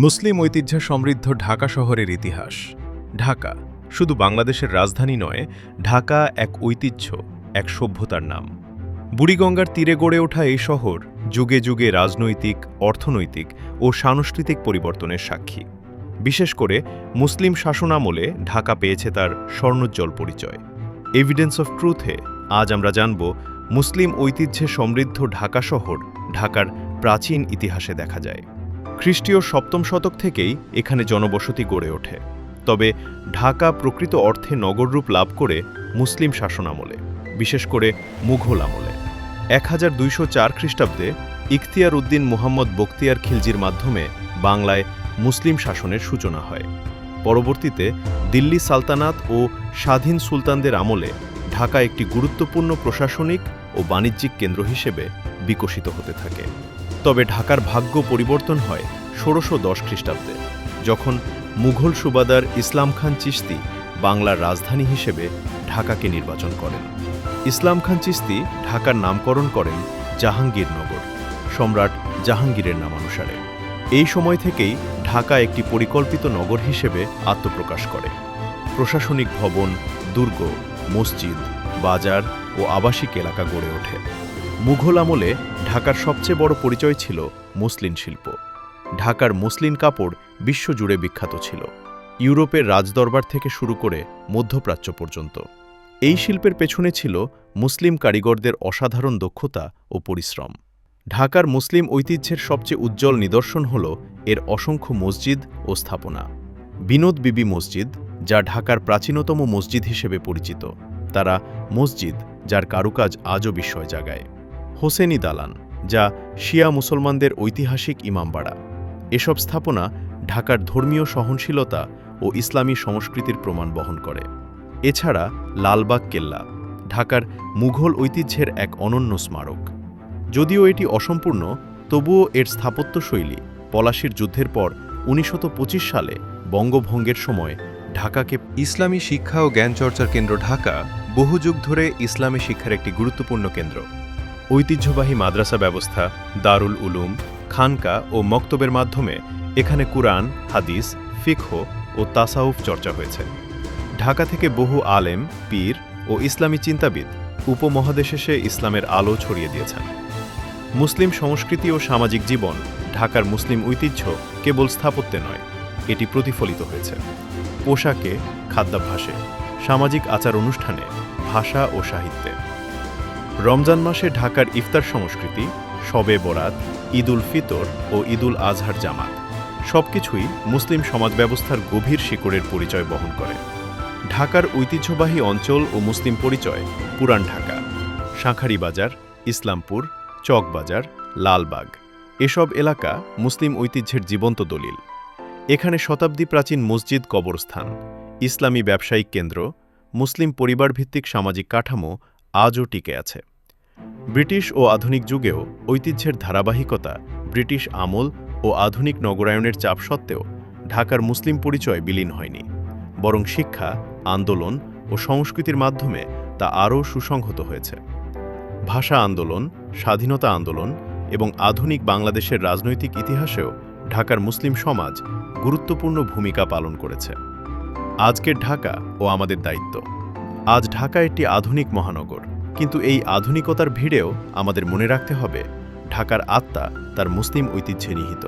মুসলিম ঐতিহ্যে সমৃদ্ধ ঢাকা শহরের ইতিহাস। ঢাকা শুধু বাংলাদেশের রাজধানী নয়, ঢাকা এক ঐতিহ্য, এক সভ্যতার নাম। বুড়িগঙ্গার তীরে গড়ে ওঠা এই শহর যুগে যুগে রাজনৈতিক, অর্থনৈতিক ও সাংস্কৃতিক পরিবর্তনের সাক্ষী। বিশেষ করে মুসলিম শাসনামলে ঢাকা পেয়েছে তার স্বর্ণোজ্জ্বল পরিচয়। এভিডেন্স অফ ট্রুথে আজ আমরা জানব মুসলিম ঐতিহ্যে সমৃদ্ধ ঢাকা শহর ঢাকার প্রাচীন ইতিহাসে দেখা যায়। খ্রিস্টীয় সপ্তম শতক থেকেই এখানে জনবসতি গড়ে ওঠে, তবে ঢাকা প্রকৃত অর্থে নগররূপ লাভ করে মুসলিম শাসনামলে, বিশেষ করে মুঘল আমলে। 1204 খ্রিস্টাব্দে ইখতিয়ার উদ্দিন মুহাম্মদ বখতিয়ার খিলজির মাধ্যমে বাংলায় মুসলিম শাসনের সূচনা হয়। পরবর্তীতে দিল্লি সালতানাত ও স্বাধীন সুলতানদের আমলে ঢাকা একটি গুরুত্বপূর্ণ প্রশাসনিক ও বাণিজ্যিক কেন্দ্র হিসেবে বিকশিত হতে থাকে। তবে ঢাকার ভাগ্য পরিবর্তন হয় 1610 খ্রিস্টাব্দে, যখন মুঘল সুবাদার ইসলাম খান চিশতি বাংলার রাজধানী হিসেবে ঢাকাকে নির্বাচন করেন। ইসলাম খান চিশতি ঢাকার নামকরণ করেন জাহাঙ্গীরনগর, সম্রাট জাহাঙ্গীরের নামানুসারে। এই সময় থেকেই ঢাকা একটি পরিকল্পিত নগর হিসেবে আত্মপ্রকাশ করে। প্রশাসনিক ভবন, দুর্গ, মসজিদ, বাজার ও আবাসিক এলাকা গড়ে ওঠে। মুঘল আমলে ঢাকার সবচেয়ে বড় পরিচয় ছিল মসলিন শিল্প। ঢাকার মসলিন কাপড় বিশ্বজুড়ে বিখ্যাত ছিল, ইউরোপের রাজদরবার থেকে শুরু করে মধ্যপ্রাচ্য পর্যন্ত। এই শিল্পের পেছনে ছিল মুসলিম কারিগরদের অসাধারণ দক্ষতা ও পরিশ্রম। ঢাকার মুসলিম ঐতিহ্যের সবচেয়ে উজ্জ্বল নিদর্শন হল এর অসংখ্য মসজিদ ও স্থাপনা। বিনোদ বিবি মসজিদ, যা ঢাকার প্রাচীনতম মসজিদ হিসেবে পরিচিত, তারা মসজিদ যার কারুকাজ আজও বিস্ময় জাগায়। হোসেনি দালান, যা শিয়া মুসলমানদের ঐতিহাসিক ইমামবাড়া। এসব স্থাপনা ঢাকার ধর্মীয় সহনশীলতা ও ইসলামী সংস্কৃতির প্রমাণ বহন করে। এছাড়া লালবাগ কেল্লা, ঢাকার মুঘল ঐতিহ্যের এক অনন্য স্মারক। যদিও এটি অসম্পূর্ণ, তবুও এর স্থাপত্যশৈলী পলাশীর যুদ্ধের পর 1925 সালে বঙ্গভঙ্গের সময় ঢাকাকে ইসলামী শিক্ষা ও জ্ঞান চর্চার কেন্দ্র ঢাকা বহু যুগ ধরে ইসলামী শিক্ষার একটি গুরুত্বপূর্ণ কেন্দ্র। ঐতিহ্যবাহী মাদ্রাসা ব্যবস্থা, দারুল উলুম, খানকা ও মক্তবের মাধ্যমে এখানে কুরআন, হাদিস, ফিকহ ও তাসাউফ চর্চা হয়েছে। ঢাকা থেকে বহু আলেম, পীর ও ইসলামী চিন্তাবিদ উপমহাদেশে ইসলামের আলো ছড়িয়ে দিয়েছেন। মুসলিম সংস্কৃতি ও সামাজিক জীবন, ঢাকার মুসলিম ঐতিহ্য কেবল স্থাপত্যে নয়, এটি প্রতিফলিত হয়েছে পোশাকে, খাদ্যাভ্যাসে, সামাজিক আচার অনুষ্ঠানে, ভাষা ও সাহিত্যে। রমজান মাসে ঢাকার ইফতার সংস্কৃতি, শবে বরাত, ঈদুল ফিতর ও ঈদুল আজহার জামাত সবকিছুই মুসলিম সমাজ ব্যবস্থার গভীর শিকড়ের পরিচয় বহন করে। ঢাকার ঐতিহ্যবাহী অঞ্চল ও মুসলিম পরিচয়: পুরান ঢাকা, শাঁখারী বাজার, ইসলামপুর, চকবাজার, লালবাগ। এসব এলাকা মুসলিম ঐতিহ্যের জীবন্ত দলিল। এখানে শতাব্দী প্রাচীন মসজিদ, কবরস্থান, ইসলামী ব্যবসায়িক কেন্দ্র, মুসলিম পরিবারভিত্তিক সামাজিক কাঠামো আজও টিকে আছে। ব্রিটিশ ও আধুনিক যুগেও ঐতিহ্যের ধারাবাহিকতা, ব্রিটিশ আমল ও আধুনিক নগরায়নের চাপ সত্ত্বেও ঢাকার মুসলিম পরিচয় বিলীন হয়নি, বরং শিক্ষা, আন্দোলন ও সংস্কৃতির মাধ্যমে তা আরও সুসংহত হয়েছে। ভাষা আন্দোলন, স্বাধীনতা আন্দোলন এবং আধুনিক বাংলাদেশের রাজনৈতিক ইতিহাসেও ঢাকার মুসলিম সমাজ গুরুত্বপূর্ণ ভূমিকা পালন করেছে। আজকের ঢাকা ও আমাদের দায়িত্ব। আজ ঢাকা একটি আধুনিক মহানগর, কিন্তু এই আধুনিকতার ভিড়েও আমাদের মনে রাখতে হবে ঢাকার আত্মা তার মুসলিম ঐতিহ্যে নিহিত।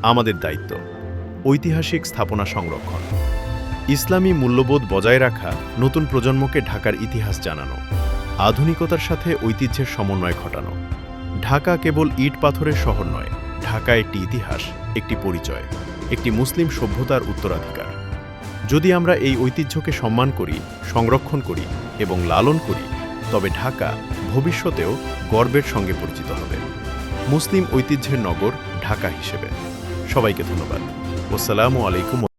আমাদের দায়িত্ব ঐতিহাসিক স্থাপনা সংরক্ষণ, ইসলামী মূল্যবোধ বজায় রাখা, নতুন প্রজন্মকে ঢাকার ইতিহাস জানানো, আধুনিকতার সাথে ঐতিহ্যের সমন্বয় ঘটানো। ঢাকা কেবল ইট পাথরের শহর নয়, ঢাকা একটি ইতিহাস, একটি পরিচয়, একটি মুসলিম সভ্যতার উত্তরাধিকার। যদি আমরা এই ঐতিহ্যকে সম্মান করি, সংরক্ষণ করি এবং লালন করি, তবে ঢাকা ভবিষ্যতেও গর্বের সঙ্গে পরিচিত হবে মুসলিম ঐতিহ্যের নগর ঢাকা হিসেবে। সবাইকে ধন্যবাদ। আসসালামু আলাইকুম।